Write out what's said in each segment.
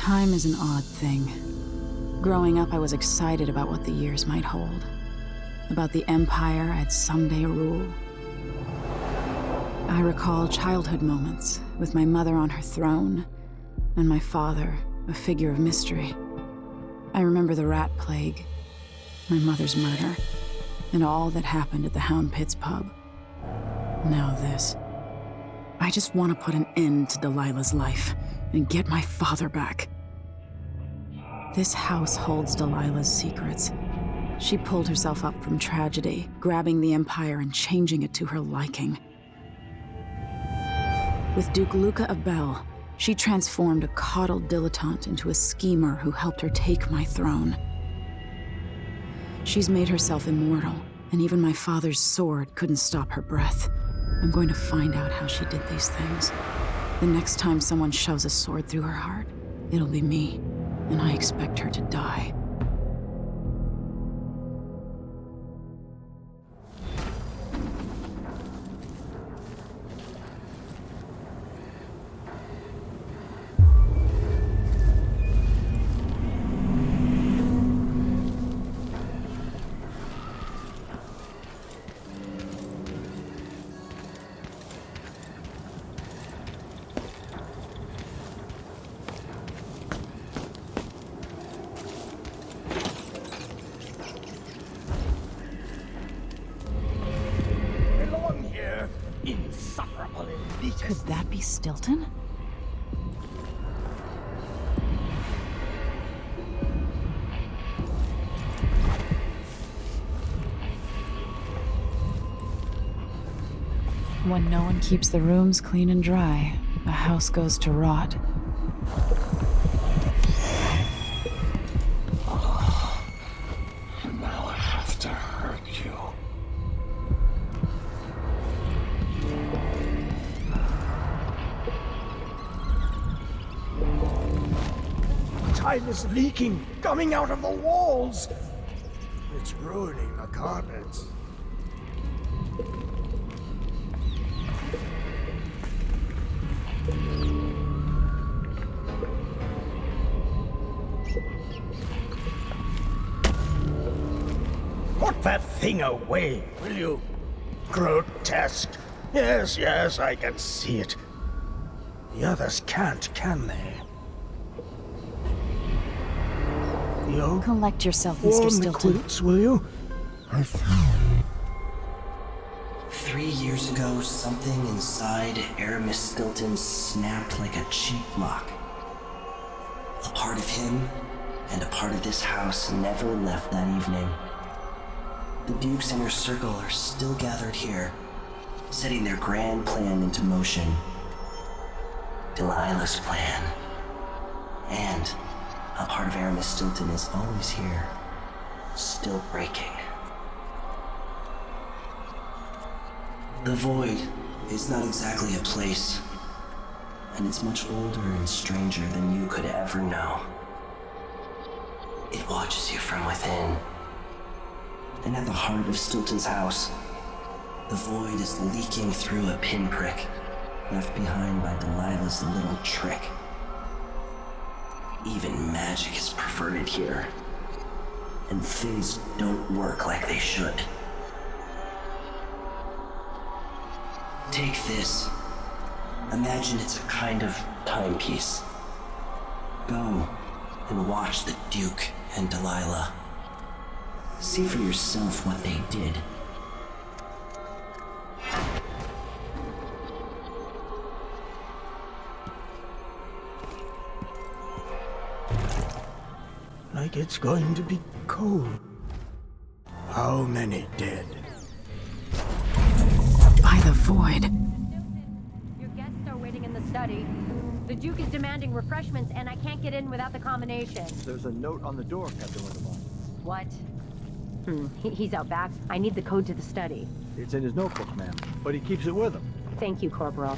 Time is an odd thing. Growing up, I was excited about what the years might hold. About the empire I'd someday rule. I recall childhood moments, with my mother on her throne, and my father, a figure of mystery. I remember the rat plague, my mother's murder, and all that happened at the Hound Pits pub. Now this. I just want to put an end to Delilah's life and get my father back. This house holds Delilah's secrets. She pulled herself up from tragedy, grabbing the Empire and changing it to her liking. With Duke Luca of Bell, she transformed a coddled dilettante into a schemer who helped her take my throne. She's made herself immortal, and even my father's sword couldn't stop her breath. I'm going to find out how she did these things. The next time someone shoves a sword through her heart, it'll be me, and I expect her to die. Could that be Stilton? When no one keeps the rooms clean and dry, the house goes to rot. Now I have to hurt you. Tile is leaking, coming out of the walls. It's ruining the carpets. Put that thing away, will you? Grotesque. Yes, yes, I can see it. The others can't, can they? Collect yourself, Mr. Stilton. Quilts, will you? 3 years ago, something inside Aramis Stilton snapped like a cheap lock. A part of him and a part of this house never left that evening. The Duke's inner circle are still gathered here, setting their grand plan into motion. Delilah's plan. And a part of Aramis Stilton is always here, still breaking. The Void is not exactly a place, and it's much older and stranger than you could ever know. It watches you from within. And at the heart of Stilton's house, the Void is leaking through a pinprick left behind by Delilah's little trick. Even magic is perverted here, and things don't work like they should. Take this. Imagine it's a kind of timepiece. Go and watch the Duke and Delilah. See for yourself what they did. Like it's going to be cold. How many dead? By the Void. Your guests are waiting in the study. The Duke is demanding refreshments, and I can't get in without the combination. There's a note on the door, Captain Wintermont. What? He's out back. I need the code to the study. It's in his notebook, ma'am, but he keeps it with him. Thank you, Corporal.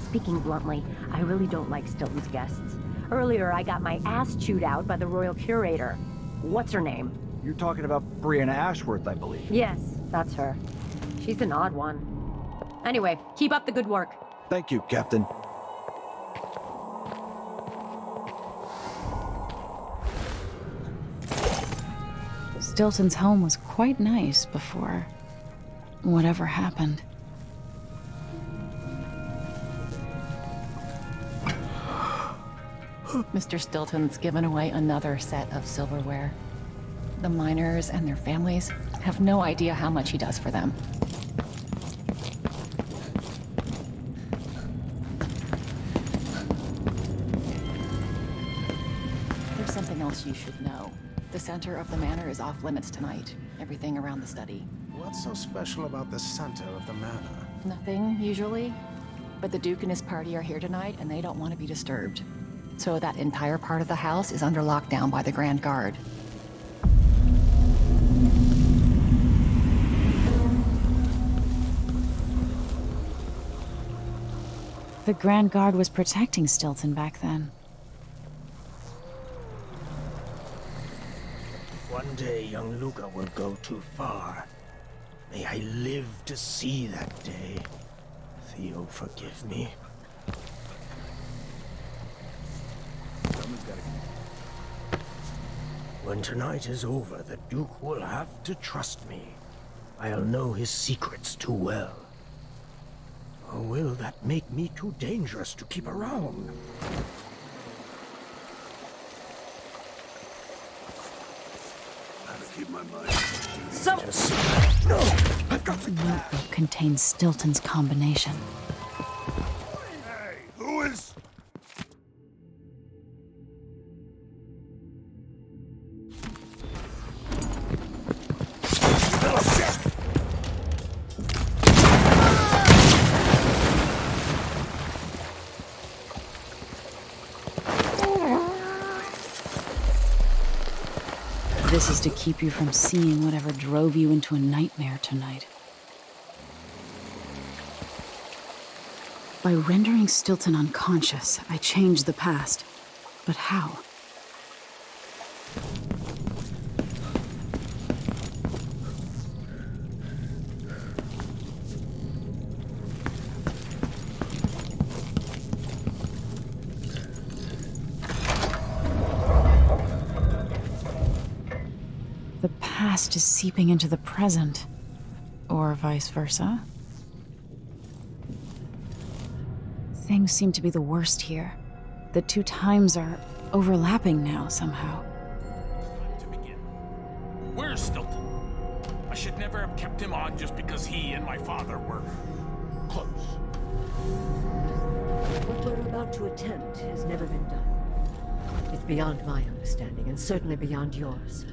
Speaking bluntly, I really don't like Stilton's guests. Earlier, I got my ass chewed out by the Royal Curator. What's her name? You're talking about Brianna Ashworth, I believe. Yes, that's her. She's an odd one. Anyway, keep up the good work. Thank you, Captain. Stilton's home was quite nice before whatever happened. Mr. Stilton's given away another set of silverware. The miners and their families have no idea how much he does for them. There's something else you should know. The center of the manor is off limits tonight. Everything around the study. What's so special about the center of the manor? Nothing, usually. But the Duke and his party are here tonight, and they don't want to be disturbed. So that entire part of the house is under lockdown by the Grand Guard. The Grand Guard was protecting Stilton back then. One day, young Luca will go too far. May I live to see that day. Theo, forgive me. When tonight is over, the Duke will have to trust me. I'll know his secrets too well. Or will that make me too dangerous to keep around? Keep my mind. No! I've got to... The notebook contains Stilton's combination. Hey, who is... This is to keep you from seeing whatever drove you into a nightmare tonight. By rendering Stilton unconscious, I changed the past. But how? The past is seeping into the present, or vice versa. Things seem to be the worst here. The two times are overlapping now somehow. To begin. Where's Stilton? I should never have kept him on just because he and my father were close. What we're about to attempt has never been done. It's beyond my understanding, and certainly beyond yours.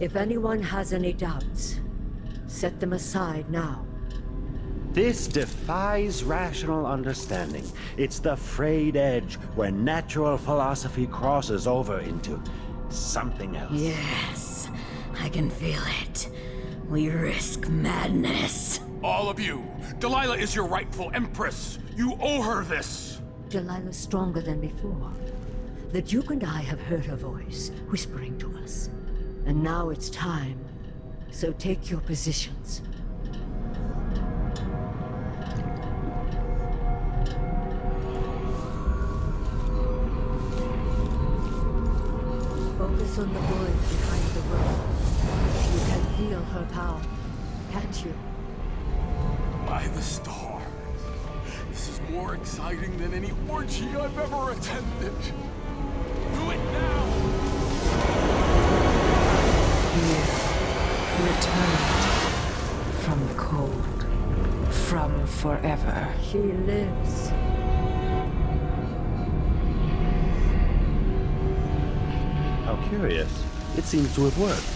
If anyone has any doubts, set them aside now. This defies rational understanding. It's the frayed edge where natural philosophy crosses over into something else. Yes, I can feel it. We risk madness. All of you, Delilah is your rightful empress. You owe her this. Delilah's stronger than before. The Duke and I have heard her voice, whispering to us. And now it's time. So take your positions. Focus on the void behind the road. You can feel her power, can't you? By the stars. This is more exciting than any orgy I've ever attended. Do it now! Returned from the cold, from forever. She lives. How curious. It seems to have worked.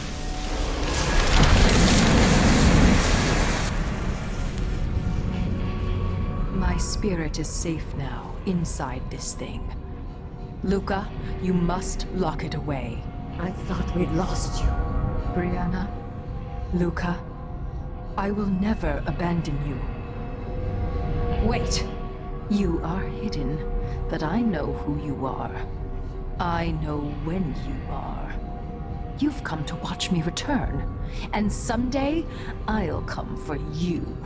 My spirit is safe now, inside this thing. Luca, you must lock it away. I thought we'd lost you. Brianna, Luca, I will never abandon you. Wait! You are hidden, but I know who you are. I know when you are. You've come to watch me return, and someday I'll come for you.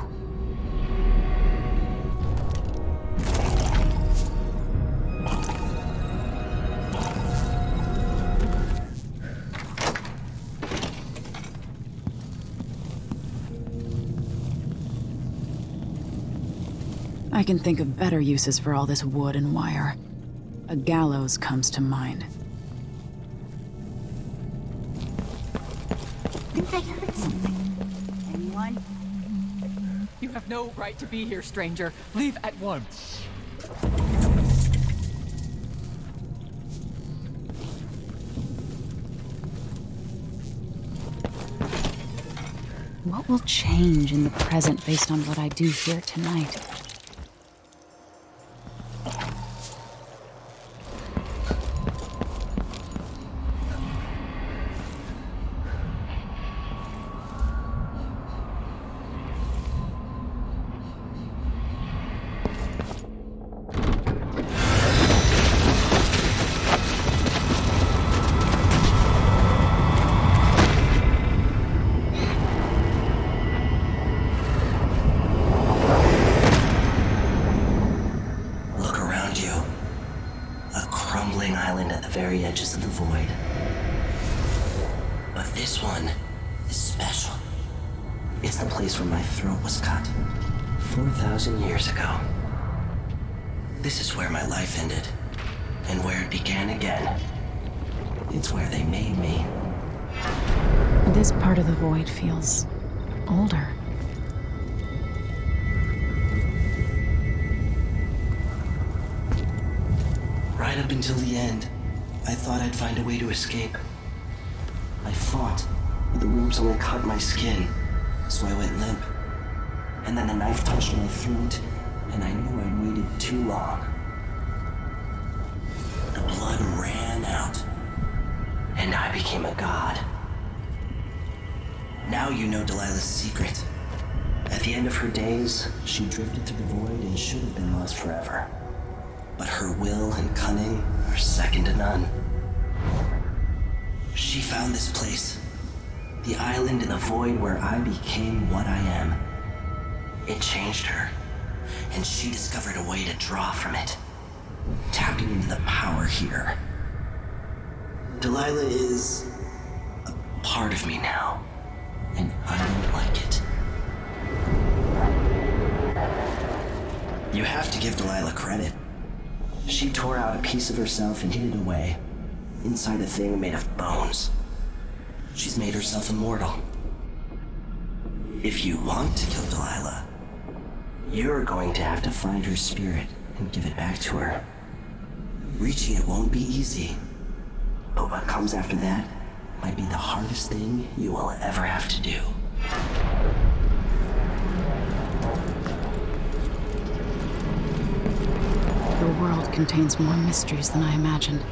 I can think of better uses for all this wood and wire. A gallows comes to mind. I think I heard something. Anyone? You have no right to be here, stranger. Leave at once. What will change in the present based on what I do here tonight? Very edges of the void. But this one is special. It's the place where my throat was cut 4,000 years ago. This is where my life ended, and where it began again. It's where they made me. This part of the void feels older. Right up until the end, I thought I'd find a way to escape. I fought, but the wounds only cut my skin, so I went limp. And then the knife touched my throat, and I knew I'd waited too long. The blood ran out, and I became a god. Now you know Delilah's secret. At the end of her days, she drifted through the void and should have been lost forever. But her will and cunning are second to none. She found this place, the island in the void where I became what I am. It changed her, and she discovered a way to draw from it, tapping into the power here. Delilah is a part of me now, and I don't like it. You have to give Delilah credit. She tore out a piece of herself and hid it away, inside a thing made of bones. She's made herself immortal. If you want to kill Delilah, you're going to have to find her spirit and give it back to her. Reaching it won't be easy, but what comes after that might be the hardest thing you will ever have to do. The world contains more mysteries than I imagined.